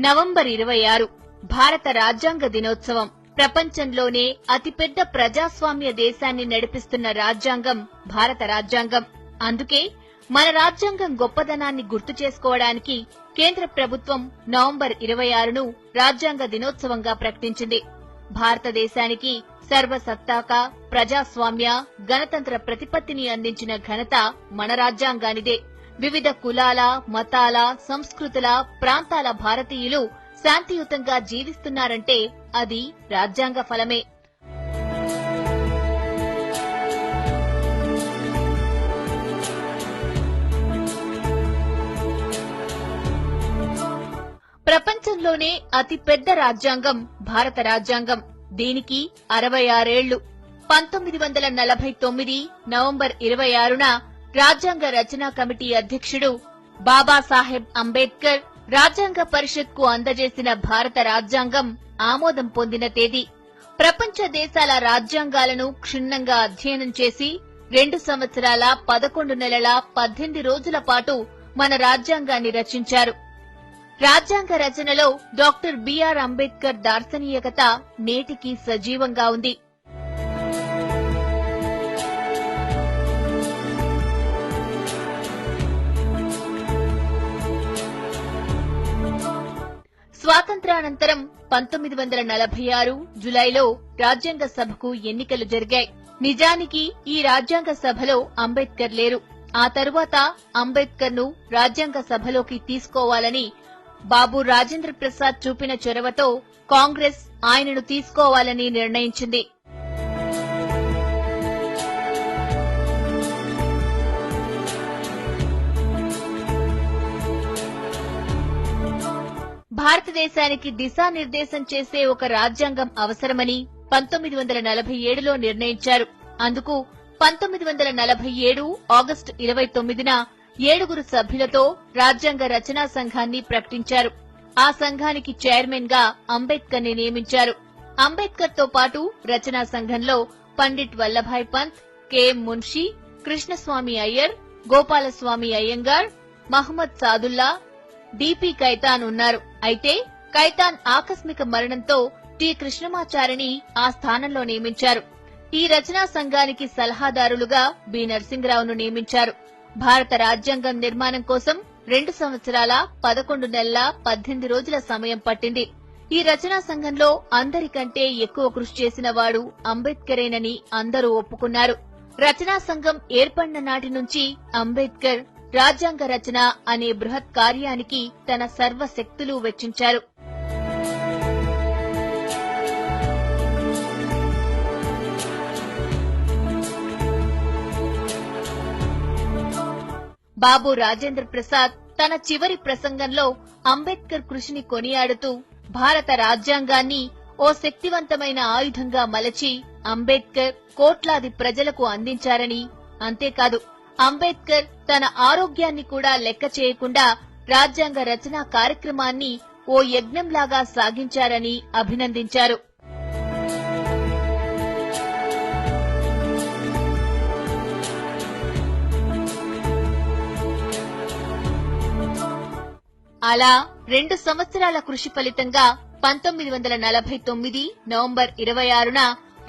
November 26 భారత రాజ్యాంగ దినోత్సవం. ప్రపంచంలోనే అతిపెద్ద ప్రజాస్వామ్య దేశాన్ని నడిపిస్తున్న రాజ్యాంగం భారత రాజ్యాంగం. అందుకే మన రాజ్యాంగం గొప్పదనాన్ని గుర్తు చేసుకోవడానికి కేంద్ర ప్రభుత్వం నవంబర్ 26ను రాజ్యాంగ దినోత్సవంగా ప్రకటించింది. భారతదేశానికి సర్వసత్తాక ప్రజాస్వామ్య గణతంత్ర ప్రతిపత్తిని అందించిన ఘనత మన రాజ్యాంగానిదే. వివిధ కులాల, మతాల, సంస్కృతుల, ప్రాంతాల భారతీయులు శాంతియుతంగా జీవిస్తున్నారంటే అది రాజ్యాంగ ఫలమే. ప్రపంచంలోనే అతిపెద్ద రాజ్యాంగం భారత రాజ్యాంగం. దీనికి 66 ఏళ్లు. 1949 నవంబర్ 26న రాజ్యాంగ రచనా కమిటీ అధ్యక్షుడు బాబాసాహెబ్ అంబేద్కర్ రాజ్యాంగ పరిషత్కు అందజేసిన భారత రాజ్యాంగం ఆమోదం పొందిన తేదీ. ప్రపంచ దేశాల రాజ్యాంగాలను క్షుణ్ణంగా అధ్యయనం చేసి 2 సంవత్సరాల 11 నెలల 18 రోజుల పాటు మన రాజ్యాంగాన్ని రచించారు. రాజ్యాంగ రచనలో డాక్టర్ బిఆర్ అంబేద్కర్ దార్శనీయకత నేటికి సజీవంగా ఉంది. స్వాతంత్ర్యానంతరం 1946 జులైలో రాజ్యాంగ సభకు ఎన్నికలు జరిగాయి. నిజానికి ఈ రాజ్యాంగ సభలో అంబేద్కర్ లేరు. ఆ తరువాత అంబేద్కర్ ను రాజ్యాంగ సభలోకి తీసుకోవాలని బాబు రాజేంద్ర ప్రసాద్ చూపిన చొరవతో కాంగ్రెస్ ఆయనను తీసుకోవాలని నిర్ణయించింది. భారతదేశానికి దిశానిర్దేశం చేసే ఒక రాజ్యాంగం అవసరమని 1947లో నిర్ణయించారు. అందుకు 1947 ఆగస్టు 29న 7 సభ్యులతో రాజ్యాంగ రచనా సంఘాన్ని ప్రకటించారు. ఆ సంఘానికి చైర్మన్ గా అంబేద్కర్ ని నియమించారు. అంబేద్కర్ తో పాటు రచనా సంఘంలో పండిట్ వల్లభాయ్ పంత్, కెఎం మున్షి, కృష్ణస్వామి అయ్యర్, గోపాలస్వామి అయ్యంగార్, మహమ్మద్ సాదుల్లా, డిపి కైతాన్ ఉన్నారు. అయితే కైతాన్ ఆకస్మిక మరణంతో టి కృష్ణమాచారిని ఆ స్థానంలో నియమించారు. ఈ రచనా సంఘానికి సలహాదారులుగా బి నరసింహరావును నియమించారు. భారత రాజ్యాంగం నిర్మాణం కోసం 2 సంవత్సరాల 11 నెలల 18 రోజుల సమయం పట్టింది. ఈ రచనా సంఘంలో అందరికంటే ఎక్కువ కృషి చేసిన వాడు అంబేద్కరేనని అందరూ ఒప్పుకున్నారు. రచనా సంఘం ఏర్పడిన నాటి నుంచి అంబేద్కర్ రాజ్యాంగ రచన అనే బృహత్ కార్యానికి తన సర్వశక్తులు వెచ్చించారు. బాబు రాజేంద్ర ప్రసాద్ తన చివరి ప్రసంగంలో అంబేద్కర్ కృషిని కొనియాడుతూ భారత రాజ్యాంగాన్ని ఓ శక్తివంతమైన ఆయుధంగా మలచి అంబేద్కర్ కోట్లాది ప్రజలకు అందించారని, అంతేకాదు అంబేద్కర్ తన ఆరోగ్యాన్ని కూడా లెక్క చేయకుండా రాజ్యాంగ రచనా కార్యక్రమాన్ని ఓ యజ్ఞంలాగా సాగించారని అభినందించారు. అలా 2 సంవత్సరాల కృషి ఫలితంగా 1949 నవంబర్ 26న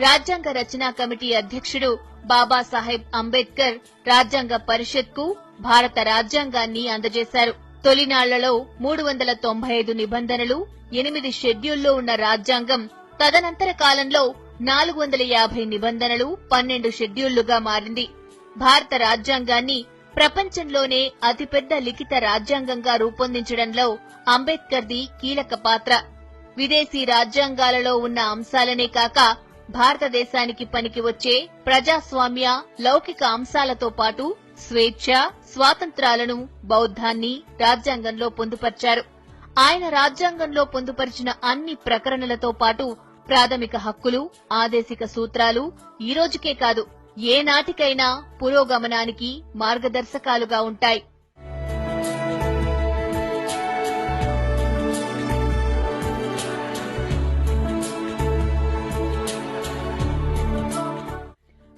రాజ్యాంగ రచనా కమిటీ అధ్యక్షుడు బాబాసాహెబ్ అంబేద్కర్ రాజ్యాంగ పరిషత్కు భారత రాజ్యాంగాన్ని అందజేశారు. తొలినాళ్లలో 395 నిబంధనలు, 8 షెడ్యూల్లో ఉన్న రాజ్యాంగం తదనంతర కాలంలో 450 నిబంధనలు, 12 షెడ్యూళ్లుగా మారింది. భారత రాజ్యాంగాన్ని ప్రపంచంలోనే అతిపెద్ద లిఖిత రాజ్యాంగంగా రూపొందించడంలో అంబేద్కర్ది కీలక పాత్ర. విదేశీ రాజ్యాంగాలలో ఉన్న అంశాలనే కాక భారతదేశానికి పనికి వచ్చే ప్రజాస్వామ్య, లౌకిక అంశాలతో పాటు స్వేచ్ఛ, స్వాతంత్రాలను, బౌద్ధాన్ని రాజ్యాంగంలో పొందుపర్చారు. ఆయన రాజ్యాంగంలో పొందుపరిచిన అన్ని ప్రకరణలతో పాటు ప్రాథమిక హక్కులు, ఆదేశిక సూత్రాలు ఈ రోజుకే కాదు ఏ నాటికైనా పురోగమనానికి మార్గదర్శకాలుగా ఉంటాయి.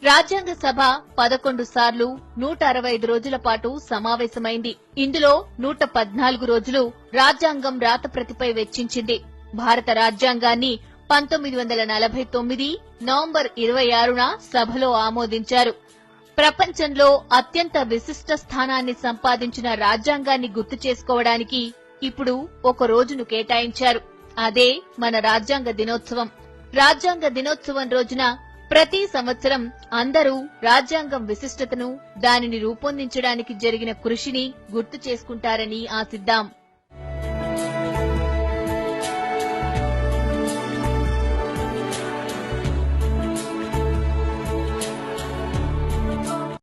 రాజ్యాంగ సభ 11 సార్లు 165 రోజుల పాటు సమావేశమైంది. ఇందులో 114 రోజులు రాజ్యాంగం రాతప్రతిపై వెచ్చించింది. భారత రాజ్యాంగాన్ని 1949 నవంబర్ 26న సభలో ఆమోదించారు. ప్రపంచంలో అత్యంత విశిష్ట స్థానాన్ని సంపాదించిన రాజ్యాంగాన్ని గుర్తు చేసుకోవడానికి ఇప్పుడు ఒక రోజును కేటాయించారు. అదే మన రాజ్యాంగ దినోత్సవం. రాజ్యాంగ దినోత్సవం రోజున ప్రతి సంవత్సరం అందరూ రాజ్యాంగం విశిష్టతను, దానిని రూపొందించడానికి జరిగిన కృషిని గుర్తు చేసుకుంటారని ఆశిద్దాం.